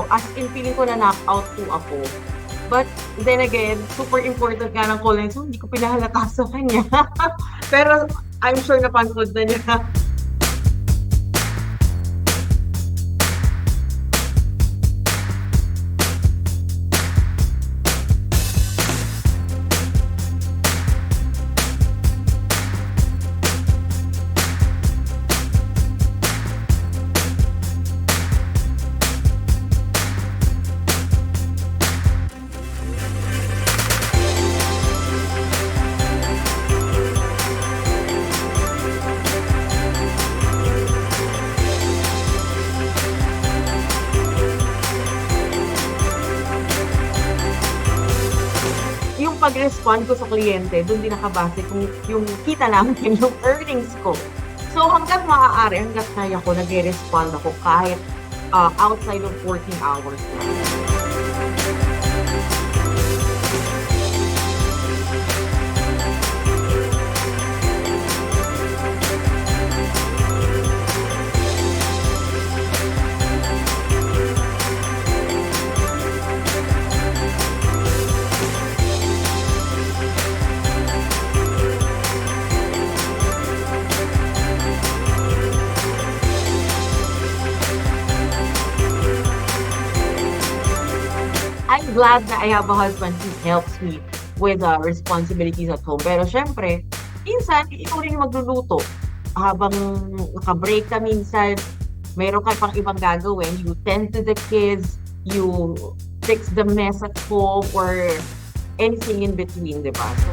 As in, feeling ko na knock-out po ako. But then again, super important nga ng call line, so hindi ko pinahalata sa kanya. Pero I'm sure napanood na niya. Yung pag-respond ko sa kliyente, doon din nakabase kung yung kita namin, yung earnings ko. So hangga't maaari, hangga't kaya ko, nag-respond ako kahit outside of working hours. I'm glad na I have a husband who helps me with responsibilities at home. Pero syempre, minsan, ikaw rin yung magluluto. Habang naka-break ka minsan, meron ka pang ibang gagawin. You tend to the kids, you fix the mess at home, or anything in between, di ba? So,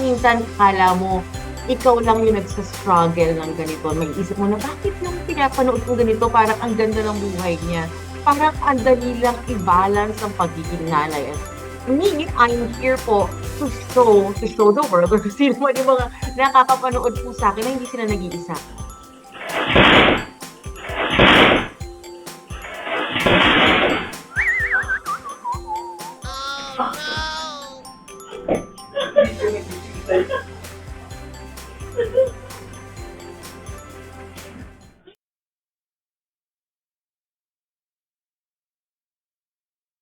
minsan akala mo, ikaw lang yung nagsa-struggle ng ganito. May isip mo na, bakit yung pinapanood ko ganito, parang ang ganda ng buhay niya. Parang ang dali lang i-balance ang pagiging nanay. And me, I'm here po to show the world, or sino man yung mga nakakapanood po sa akin na hindi sila nag-iisa. Oh no!